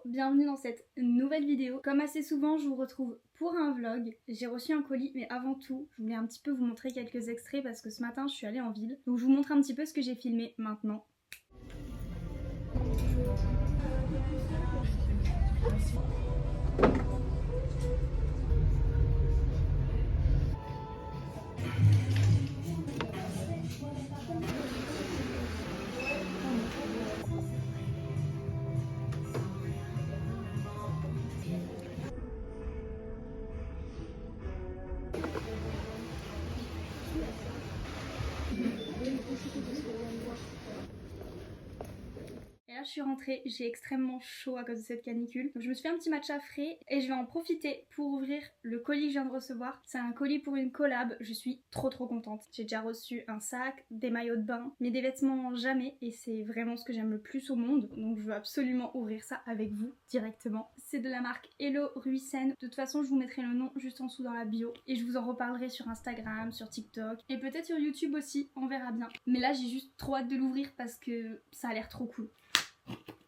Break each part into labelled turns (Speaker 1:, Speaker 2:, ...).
Speaker 1: bienvenue dans cette nouvelle vidéo. Comme assez souvent, je vous retrouve pour un vlog. J'ai reçu un colis, mais avant tout, je voulais un petit peu vous montrer quelques extraits parce que ce matin, je suis allée en ville. Donc je vous montre un petit peu ce que j'ai filmé maintenant. Et là je suis rentrée, j'ai extrêmement chaud à cause de cette canicule. Donc je me suis fait un petit matcha frais et je vais en profiter pour ouvrir le colis que je viens de recevoir. C'est un colis pour une collab, je suis trop contente. J'ai déjà reçu un sac, des maillots de bain, mais des vêtements jamais et c'est vraiment ce que j'aime le plus au monde. Donc je veux absolument ouvrir ça avec vous directement. C'est de la marque Hello Ruisen. De toute façon je vous mettrai le nom juste en dessous dans la bio et je vous en reparlerai sur Instagram, sur TikTok et peut-être sur YouTube aussi, on verra bien. Mais là j'ai juste trop hâte de l'ouvrir parce que ça a l'air trop cool.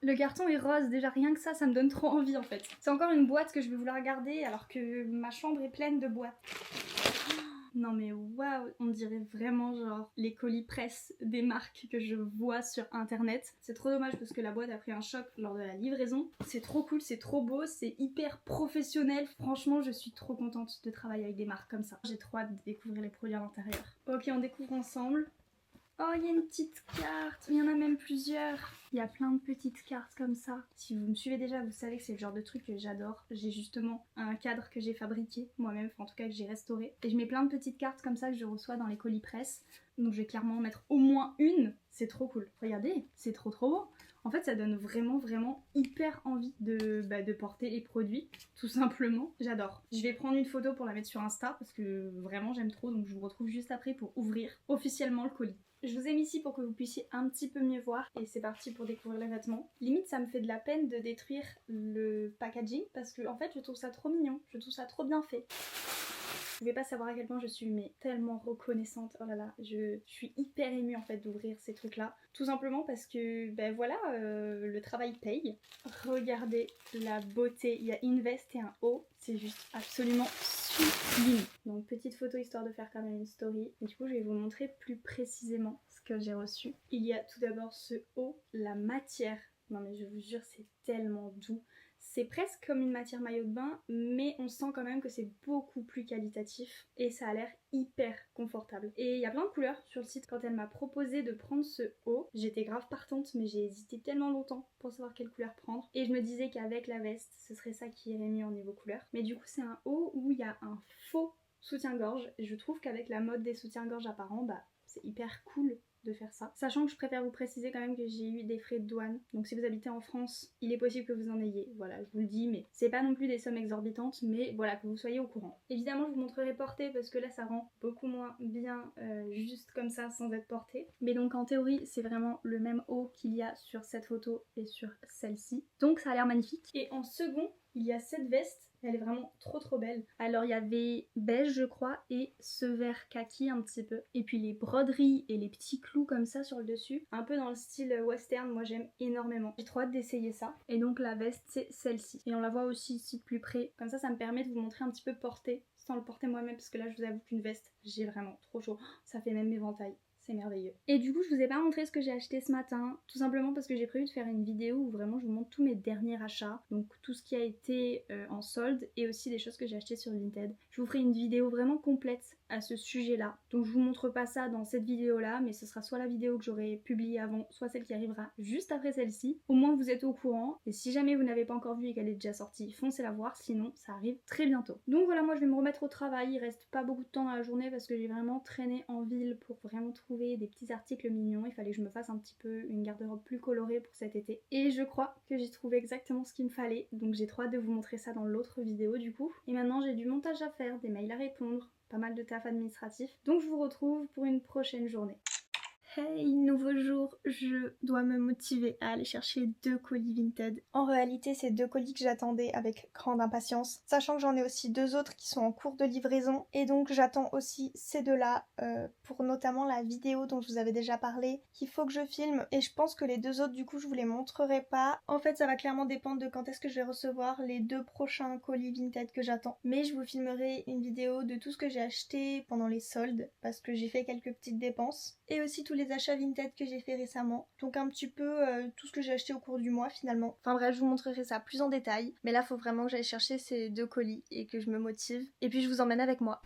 Speaker 1: Le carton est rose, déjà rien que ça me donne trop envie en fait. C'est encore une boîte que je vais vouloir garder alors que ma chambre est pleine de boîtes. Non mais waouh, on dirait vraiment genre les colis presse des marques que je vois sur internet. C'est trop dommage parce que la boîte a pris un choc lors de la livraison. C'est trop cool, c'est trop beau, c'est hyper professionnel. Franchement, je suis trop contente de travailler avec des marques comme ça. J'ai trop hâte de découvrir les produits à l'intérieur. Ok, on découvre ensemble. Oh, il y a une petite carte, il y en a même plusieurs. Il y a plein de petites cartes comme ça. Si vous me suivez déjà, vous savez que c'est le genre de truc que j'adore. J'ai justement un cadre que j'ai fabriqué moi-même, enfin en tout cas que j'ai restauré. Et je mets plein de petites cartes comme ça que je reçois dans les colis presse. Donc je vais clairement en mettre au moins une. C'est trop cool. Regardez, c'est trop beau. En fait, ça donne vraiment hyper envie de porter les produits, tout simplement. J'adore. Je vais prendre une photo pour la mettre sur Insta parce que vraiment j'aime trop. Donc je vous retrouve juste après pour ouvrir officiellement le colis. Je vous ai mis ici pour que vous puissiez un petit peu mieux voir et c'est parti pour découvrir les vêtements. Limite ça me fait de la peine de détruire le packaging parce que en fait je trouve ça trop mignon, je trouve ça trop bien fait. Vous pouvez pas savoir à quel point je suis tellement reconnaissante. Oh là là, je suis hyper émue en fait d'ouvrir ces trucs là. Tout simplement parce que ben voilà, le travail paye. Regardez la beauté, il y a une veste et un haut, c'est juste absolument sublime. Donc petite photo histoire de faire quand même une story. Et du coup je vais vous montrer plus précisément ce que j'ai reçu. Il y a tout d'abord ce haut, la matière. Non mais je vous jure c'est tellement doux. C'est presque comme une matière maillot de bain, mais on sent quand même que c'est beaucoup plus qualitatif et ça a l'air hyper confortable. Et il y a plein de couleurs sur le site. Quand elle m'a proposé de prendre ce haut, j'étais grave partante, mais j'ai hésité tellement longtemps pour savoir quelle couleur prendre. Et je me disais qu'avec la veste, ce serait ça qui irait mieux au niveau couleur. Mais du coup, c'est un haut où il y a un faux soutien-gorge. Et je trouve qu'avec la mode des soutiens-gorge apparents, bah c'est hyper cool de faire ça. Sachant que je préfère vous préciser quand même que j'ai eu des frais de douane. Donc si vous habitez en France, il est possible que vous en ayez. Voilà, je vous le dis, mais c'est pas non plus des sommes exorbitantes, mais voilà, que vous soyez au courant. Évidemment, je vous montrerai porté parce que là, ça rend beaucoup moins bien juste comme ça, sans être porté. Mais donc en théorie, c'est vraiment le même haut qu'il y a sur cette photo et sur celle-ci. Donc ça a l'air magnifique. Et en second, il y a cette veste. Elle est vraiment trop belle. Alors il y avait beige je crois et ce vert kaki un petit peu. Et puis les broderies et les petits clous comme ça sur le dessus. Un peu dans le style western, moi j'aime énormément. J'ai trop hâte d'essayer ça. Et donc la veste c'est celle-ci. Et on la voit aussi ici de plus près. Comme ça me permet de vous montrer un petit peu porté sans le porter moi-même parce que là je vous avoue qu'une veste j'ai vraiment trop chaud. Ça fait même éventail. C'est merveilleux. Et du coup je vous ai pas montré ce que j'ai acheté ce matin, tout simplement parce que j'ai prévu de faire une vidéo où vraiment je vous montre tous mes derniers achats, donc tout ce qui a été en solde et aussi des choses que j'ai achetées sur Vinted. Je vous ferai une vidéo vraiment complète à ce sujet là, donc je vous montre pas ça dans cette vidéo là, mais ce sera soit la vidéo que j'aurai publiée avant, soit celle qui arrivera juste après celle-ci. Au moins vous êtes au courant, et si jamais vous n'avez pas encore vu et qu'elle est déjà sortie, foncez la voir, sinon ça arrive très bientôt. Donc voilà, moi je vais me remettre au travail, il reste pas beaucoup de temps dans la journée parce que j'ai vraiment traîné en ville pour vraiment trouver des petits articles mignons. Il fallait que je me fasse un petit peu une garde-robe plus colorée pour cet été. Et je crois que j'ai trouvé exactement ce qu'il me fallait. Donc j'ai trop hâte de vous montrer ça dans l'autre vidéo du coup. Et maintenant j'ai du montage à faire, des mails à répondre, pas mal de taf administratif. Donc je vous retrouve pour une prochaine journée. Hey, nouveau jour, je dois me motiver à aller chercher 2 colis Vinted. En réalité, c'est 2 colis que j'attendais avec grande impatience, sachant que j'en ai aussi 2 autres qui sont en cours de livraison. Et donc j'attends aussi ces 2-là pour notamment la vidéo dont je vous avais déjà parlé, qu'il faut que je filme. Et je pense que les 2 autres, du coup, je vous les montrerai pas. En fait, ça va clairement dépendre de quand est-ce que je vais recevoir les 2 prochains colis Vinted que j'attends. Mais je vous filmerai une vidéo de tout ce que j'ai acheté pendant les soldes, parce que j'ai fait quelques petites dépenses. Et aussi tous les achats Vinted que j'ai fait récemment. Donc un petit peu tout ce que j'ai acheté au cours du mois finalement. Enfin bref, je vous montrerai ça plus en détail. Mais là, faut vraiment que j'aille chercher ces 2 colis et que je me motive. Et puis je vous emmène avec moi.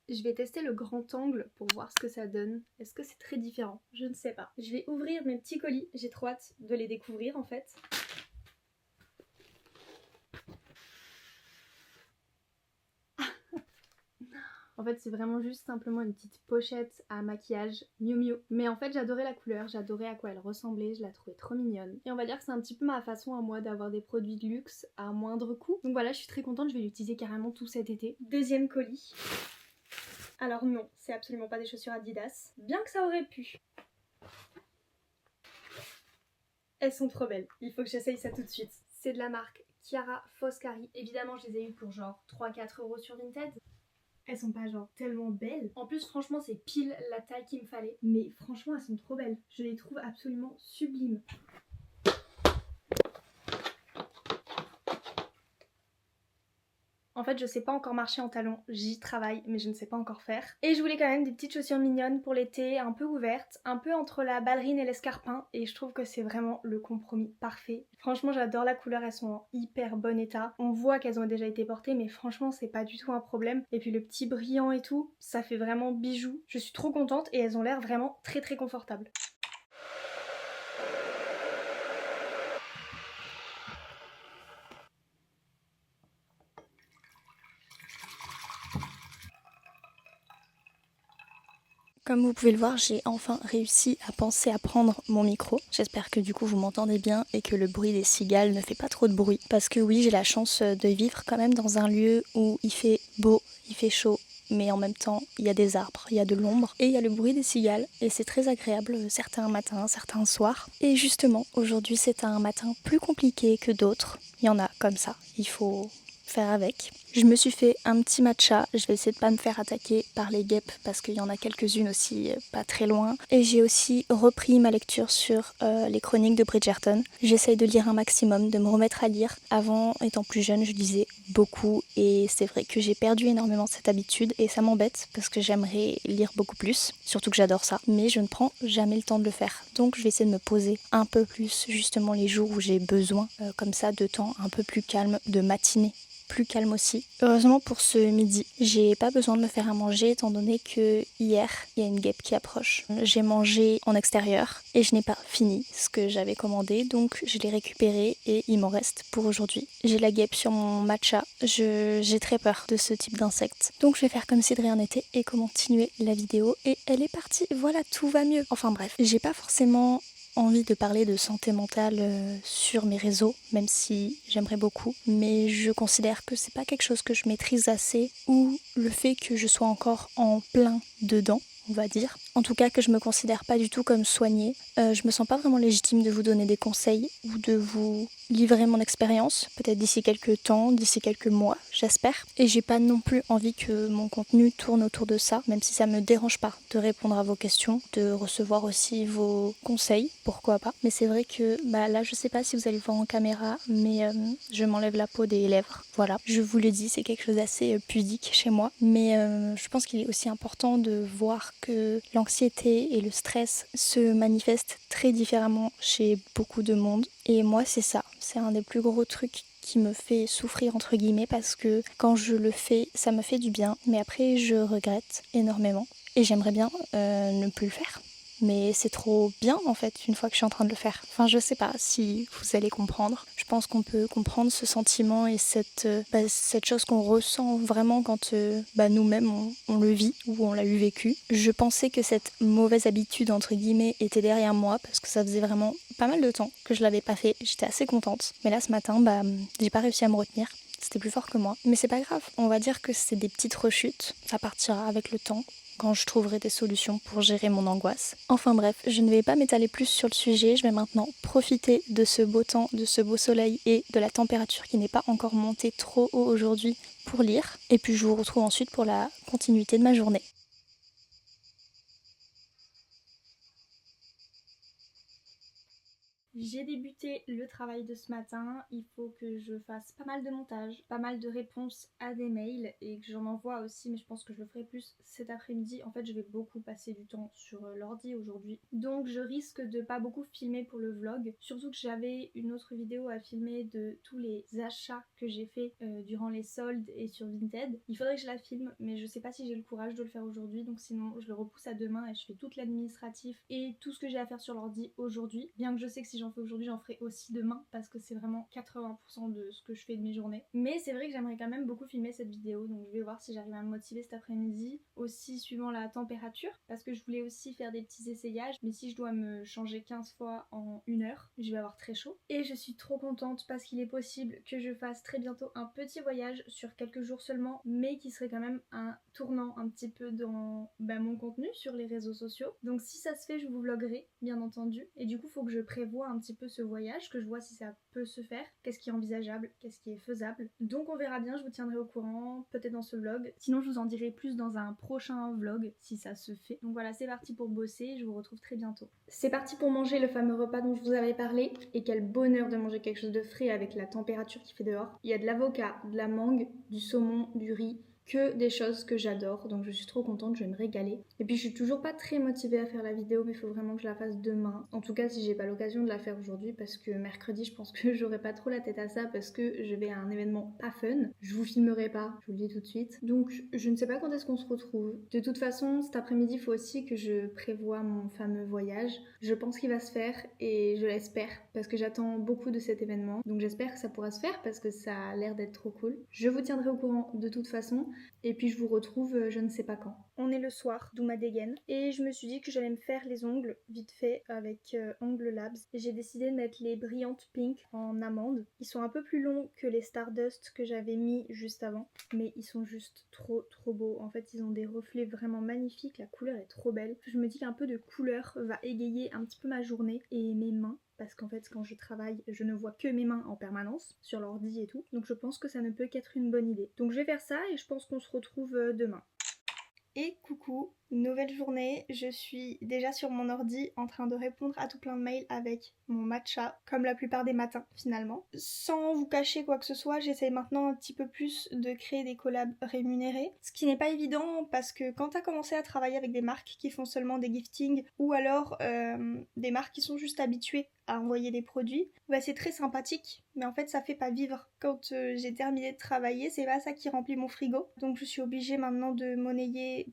Speaker 1: Je vais tester le grand angle pour voir ce que ça donne. Est-ce que c'est très différent? Je ne sais pas. Je vais ouvrir mes petits colis. J'ai trop hâte de les découvrir en fait. En fait, c'est vraiment juste simplement une petite pochette à maquillage Miu Miu. Mais en fait, j'adorais la couleur, j'adorais à quoi elle ressemblait, je la trouvais trop mignonne. Et on va dire que c'est un petit peu ma façon à moi d'avoir des produits de luxe à moindre coût. Donc voilà, je suis très contente, je vais l'utiliser carrément tout cet été. Deuxième colis. Alors non, c'est absolument pas des chaussures Adidas, bien que ça aurait pu. Elles sont trop belles, il faut que j'essaye ça tout de suite. C'est de la marque Chiara Foscari. Évidemment, je les ai eues pour genre 3-4 € sur Vinted. Elles sont pas genre tellement belles. En plus franchement c'est pile la taille qu'il me fallait. Mais franchement elles sont trop belles. Je les trouve absolument sublimes. En fait je sais pas encore marcher en talons, j'y travaille mais je ne sais pas encore faire. Et je voulais quand même des petites chaussures mignonnes pour l'été, un peu ouvertes, un peu entre la ballerine et l'escarpin. Et je trouve que c'est vraiment le compromis parfait. Franchement j'adore la couleur, elles sont en hyper bon état. On voit qu'elles ont déjà été portées mais franchement c'est pas du tout un problème. Et puis le petit brillant et tout, ça fait vraiment bijou. Je suis trop contente et elles ont l'air vraiment très très confortables. Comme vous pouvez le voir, j'ai enfin réussi à penser à prendre mon micro. J'espère que du coup vous m'entendez bien et que le bruit des cigales ne fait pas trop de bruit. Parce que oui, j'ai la chance de vivre quand même dans un lieu où il fait beau, il fait chaud, mais en même temps il y a des arbres, il y a de l'ombre et il y a le bruit des cigales et c'est très agréable certains matins, certains soirs. Et justement, aujourd'hui c'est un matin plus compliqué que d'autres. Il y en a comme ça, il faut faire avec. Je me suis fait un petit matcha, je vais essayer de pas me faire attaquer par les guêpes parce qu'il y en a quelques-unes aussi pas très loin. Et j'ai aussi repris ma lecture sur les chroniques de Bridgerton. J'essaye de lire un maximum, de me remettre à lire. Avant, étant plus jeune, je lisais beaucoup et c'est vrai que j'ai perdu énormément cette habitude et ça m'embête parce que j'aimerais lire beaucoup plus, surtout que j'adore ça, mais je ne prends jamais le temps de le faire. Donc je vais essayer de me poser un peu plus justement les jours où j'ai besoin comme ça de temps un peu plus calme, de matinée plus calme aussi. Heureusement pour ce midi, j'ai pas besoin de me faire à manger étant donné que hier, il y a une guêpe qui approche. J'ai mangé en extérieur et je n'ai pas fini ce que j'avais commandé, donc je l'ai récupéré et il m'en reste pour aujourd'hui. J'ai la guêpe sur mon matcha, j'ai très peur de ce type d'insectes. Donc je vais faire comme si de rien n'était et continuer la vidéo et elle est partie. Voilà, tout va mieux. Enfin bref, j'ai pas forcément envie de parler de santé mentale sur mes réseaux, même si j'aimerais beaucoup, mais je considère que c'est pas quelque chose que je maîtrise assez, ou le fait que je sois encore en plein dedans, on va dire. En tout cas que je me considère pas du tout comme soignée. Je me sens pas vraiment légitime de vous donner des conseils ou de vous livrer mon expérience, peut-être d'ici quelques temps, d'ici quelques mois, j'espère. Et j'ai pas non plus envie que mon contenu tourne autour de ça, même si ça me dérange pas de répondre à vos questions, de recevoir aussi vos conseils, pourquoi pas. Mais c'est vrai que là je sais pas si vous allez voir en caméra, mais je m'enlève la peau des lèvres. Voilà, je vous le dis, c'est quelque chose d'assez pudique chez moi, mais je pense qu'il est aussi important de voir que l'anxiété et le stress se manifestent très différemment chez beaucoup de monde. Et moi c'est ça, c'est un des plus gros trucs qui me fait souffrir entre guillemets parce que quand je le fais, ça me fait du bien, mais après je regrette énormément et j'aimerais bien ne plus le faire.
Speaker 2: mais c'est trop bien en fait une fois que je suis en train de le faire. Enfin, je sais pas si vous allez comprendre. Je pense qu'on peut comprendre ce sentiment et cette chose qu'on ressent vraiment quand nous-mêmes on le vit ou on l'a eu vécu. Je pensais que cette mauvaise habitude entre guillemets était derrière moi parce que ça faisait vraiment pas mal de temps que je l'avais pas fait. J'étais assez contente. Mais là ce matin, j'ai pas réussi à me retenir. C'était plus fort que moi. Mais c'est pas grave. On va dire que c'est des petites rechutes. Ça partira avec le temps, quand je trouverai des solutions pour gérer mon angoisse. Enfin bref, je ne vais pas m'étaler plus sur le sujet, je vais maintenant profiter de ce beau temps, de ce beau soleil et de la température qui n'est pas encore montée trop haut aujourd'hui pour lire. Et puis je vous retrouve ensuite pour la continuité de ma journée.
Speaker 1: J'ai débuté le travail de ce matin, il faut que je fasse pas mal de montage, pas mal de réponses à des mails et que j'en envoie aussi, mais je pense que je le ferai plus cet après-midi. En fait, je vais beaucoup passer du temps sur l'ordi aujourd'hui, donc je risque de pas beaucoup filmer pour le vlog, surtout que j'avais une autre vidéo à filmer de tous les achats que j'ai fait durant les soldes et sur Vinted. Il faudrait que je la filme, mais je sais pas si j'ai le courage de le faire aujourd'hui, donc sinon je le repousse à demain et je fais tout l'administratif et tout ce que j'ai à faire sur l'ordi aujourd'hui, bien que je sais que si j'en fais aujourd'hui, j'en ferai aussi demain parce que c'est vraiment 80% de ce que je fais de mes journées. Mais c'est vrai que j'aimerais quand même beaucoup filmer cette vidéo, donc je vais voir si j'arrive à me motiver cet après-midi, aussi suivant la température, parce que je voulais aussi faire des petits essayages, mais si je dois me changer 15 fois en 1 heure, je vais avoir très chaud. Et je suis trop contente parce qu'il est possible que je fasse très bientôt un petit voyage sur quelques jours seulement, mais qui serait quand même un tournant un petit peu dans mon contenu sur les réseaux sociaux. Donc si ça se fait, je vous vloguerai, bien entendu. Et du coup, il faut que je prévoie un petit peu ce voyage, que je vois si ça peut se faire, qu'est-ce qui est envisageable, qu'est-ce qui est faisable. Donc on verra bien, je vous tiendrai au courant, peut-être dans ce vlog. Sinon, je vous en dirai plus dans un prochain vlog, si ça se fait. Donc voilà, c'est parti pour bosser, je vous retrouve très bientôt. C'est parti pour manger le fameux repas dont je vous avais parlé. Et quel bonheur de manger quelque chose de frais avec la température qu'il fait dehors. Il y a de l'avocat, de la mangue, du saumon, du riz, que des choses que j'adore, donc je suis trop contente, je vais me régaler. Et puis je suis toujours pas très motivée à faire la vidéo, mais il faut vraiment que je la fasse demain. En tout cas, si j'ai pas l'occasion de la faire aujourd'hui, parce que mercredi, je pense que j'aurai pas trop la tête à ça, parce que je vais à un événement pas fun. Je vous filmerai pas, je vous le dis tout de suite. Donc je ne sais pas quand est-ce qu'on se retrouve. De toute façon, cet après-midi, il faut aussi que je prévoie mon fameux voyage. Je pense qu'il va se faire et je l'espère, parce que j'attends beaucoup de cet événement. Donc j'espère que ça pourra se faire, parce que ça a l'air d'être trop cool. Je vous tiendrai au courant de toute façon. Et puis je vous retrouve je ne sais pas quand. On est le soir, d'où ma dégaine. Et je me suis dit que j'allais me faire les ongles vite fait avec Ongles Labs. Et j'ai décidé de mettre les brillantes pink en amande. Ils sont un peu plus longs que les Stardust que j'avais mis juste avant. Mais ils sont juste trop beaux. En fait, ils ont des reflets vraiment magnifiques. La couleur est trop belle. Je me dis qu'un peu de couleur va égayer un petit peu ma journée et mes mains. Parce qu'en fait, quand je travaille, je ne vois que mes mains en permanence, sur l'ordi et tout. Donc je pense que ça ne peut qu'être une bonne idée. Donc je vais faire ça et je pense qu'on se retrouve demain. Et coucou, nouvelle journée, je suis déjà sur mon ordi en train de répondre à tout plein de mails avec mon matcha, comme la plupart des matins finalement. Sans vous cacher quoi que ce soit, j'essaye maintenant un petit peu plus de créer des collabs rémunérés, ce qui n'est pas évident parce que quand t'as commencé à travailler avec des marques qui font seulement des giftings ou alors des marques qui sont juste habituées à envoyer des produits, c'est très sympathique, mais en fait ça fait pas vivre. Quand j'ai terminé de travailler, c'est pas ça qui remplit mon frigo, donc je suis obligée maintenant de monnayer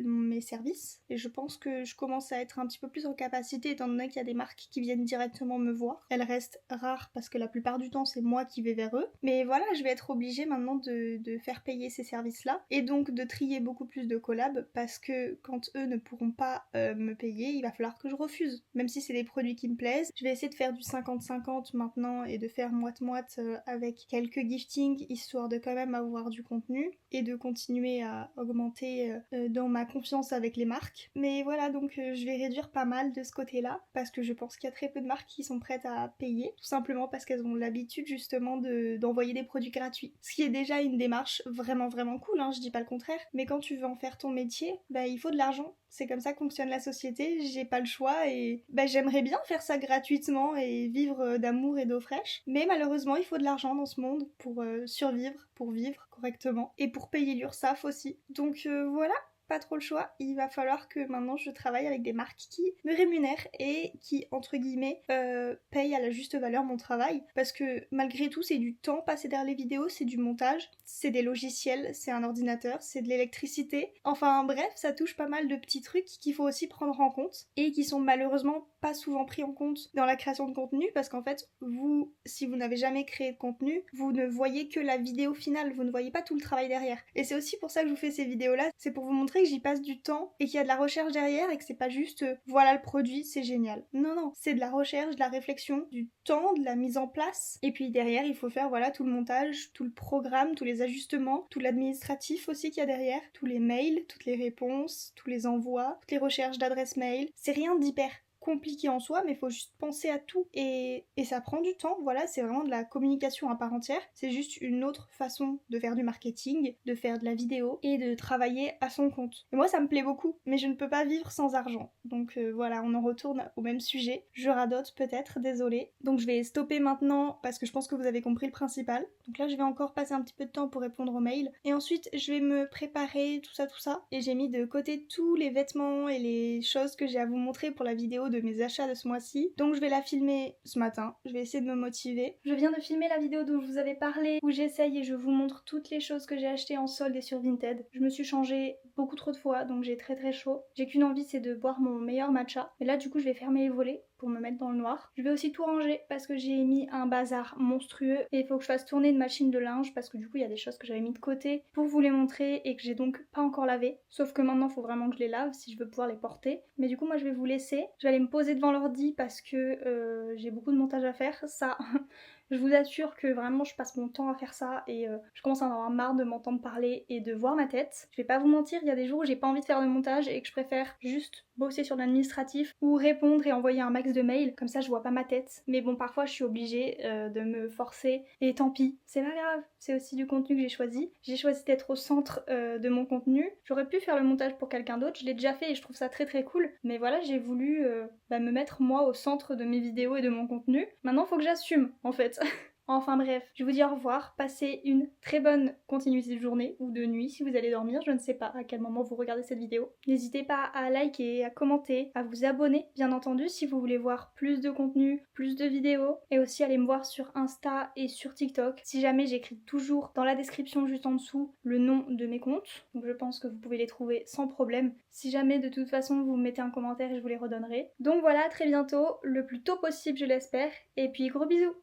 Speaker 1: mes services, et je pense que je commence à être un petit peu plus en capacité étant donné qu'il y a des marques qui viennent directement me voir. Elles restent rares parce que la plupart du temps c'est moi qui vais vers eux, mais voilà, je vais être obligée maintenant de faire payer ces services-là, et donc de trier beaucoup plus de collabs, parce que quand eux ne pourront pas me payer, il va falloir que je refuse, même si c'est des produits qui me plaisent. Je vais essayer de faire du 50-50 maintenant et de faire moite-moite avec quelques giftings, histoire de quand même avoir du contenu et de continuer à augmenter dans ma confiance avec les marques. Mais voilà, donc je vais réduire pas mal de ce côté-là, parce que je pense qu'il y a très peu de marques qui sont prêtes à payer, tout simplement parce qu'elles ont l'habitude justement d'envoyer des produits gratuits. Ce qui est déjà une démarche vraiment cool, hein, je dis pas le contraire, mais quand tu veux en faire ton métier, il faut de l'argent. C'est comme ça que fonctionne la société, j'ai pas le choix et j'aimerais bien faire ça gratuitement et vivre d'amour et d'eau fraîche. Mais malheureusement, il faut de l'argent dans ce monde pour survivre, pour vivre correctement et pour payer l'URSSAF aussi. Donc voilà, pas trop le choix, il va falloir que maintenant je travaille avec des marques qui me rémunèrent et qui, entre guillemets, payent à la juste valeur mon travail, parce que malgré tout c'est du temps passé derrière les vidéos, c'est du montage, c'est des logiciels, c'est un ordinateur, c'est de l'électricité, enfin bref, ça touche pas mal de petits trucs qu'il faut aussi prendre en compte et qui sont malheureusement pas souvent pris en compte dans la création de contenu, parce qu'en fait, vous, si vous n'avez jamais créé de contenu, vous ne voyez que la vidéo finale, vous ne voyez pas tout le travail derrière. Et c'est aussi pour ça que je vous fais ces vidéos-là, c'est pour vous montrer que j'y passe du temps et qu'il y a de la recherche derrière et que c'est pas juste voilà le produit, c'est génial. Non, non, c'est de la recherche, de la réflexion, du temps, de la mise en place. Et puis derrière, il faut faire voilà tout le montage, tout le programme, tous les ajustements, tout l'administratif aussi qu'il y a derrière, tous les mails, toutes les réponses, tous les envois, toutes les recherches d'adresse mail. C'est rien d'hyper compliqué en soi, mais il faut juste penser à tout et ça prend du temps, voilà, c'est vraiment de la communication à part entière, c'est juste une autre façon de faire du marketing, de faire de la vidéo et de travailler à son compte. Et moi ça me plaît beaucoup, mais je ne peux pas vivre sans argent, donc voilà, on en retourne au même sujet, je radote peut-être, désolée. Donc je vais stopper maintenant parce que je pense que vous avez compris le principal, donc là je vais encore passer un petit peu de temps pour répondre aux mails, et ensuite je vais me préparer tout ça, et j'ai mis de côté tous les vêtements et les choses que j'ai à vous montrer pour la vidéo de mes achats de ce mois-ci. Donc je vais la filmer ce matin, je vais essayer de me motiver. Je viens de filmer la vidéo dont je vous avais parlé, où j'essaye et je vous montre toutes les choses que j'ai achetées en solde et sur Vinted. Je me suis changée beaucoup trop de fois, donc j'ai très chaud. J'ai qu'une envie, c'est de boire mon meilleur matcha. Et là du coup je vais fermer les volets pour me mettre dans le noir. Je vais aussi tout ranger parce que j'ai mis un bazar monstrueux et il faut que je fasse tourner une machine de linge parce que du coup il y a des choses que j'avais mis de côté pour vous les montrer et que j'ai donc pas encore lavé. Sauf que maintenant il faut vraiment que je les lave si je veux pouvoir les porter. Mais du coup moi je vais vous laisser. Je vais aller me poser devant l'ordi parce que j'ai beaucoup de montage à faire. Ça, je vous assure que vraiment je passe mon temps à faire ça et je commence à en avoir marre de m'entendre parler et de voir ma tête. Je vais pas vous mentir, il y a des jours où j'ai pas envie de faire de montage et que je préfère juste bosser sur l'administratif ou répondre et envoyer un max de mails, comme ça je vois pas ma tête. Mais bon, parfois je suis obligée de me forcer et tant pis, c'est pas grave, c'est aussi du contenu que j'ai choisi. J'ai choisi d'être au centre de mon contenu. J'aurais pu faire le montage pour quelqu'un d'autre, je l'ai déjà fait et je trouve ça très cool, mais voilà, j'ai voulu me mettre moi au centre de mes vidéos et de mon contenu. Maintenant faut que j'assume en fait. Enfin bref, je vous dis au revoir, passez une très bonne continuité de journée ou de nuit si vous allez dormir, je ne sais pas à quel moment vous regardez cette vidéo. N'hésitez pas à liker, à commenter, à vous abonner bien entendu si vous voulez voir plus de contenu, plus de vidéos, et aussi aller me voir sur Insta et sur TikTok. Si jamais, j'écris toujours dans la description juste en dessous le nom de mes comptes, donc je pense que vous pouvez les trouver sans problème. Si jamais de toute façon vous me mettez un commentaire et je vous les redonnerai. Donc voilà, à très bientôt, le plus tôt possible je l'espère, et puis gros bisous.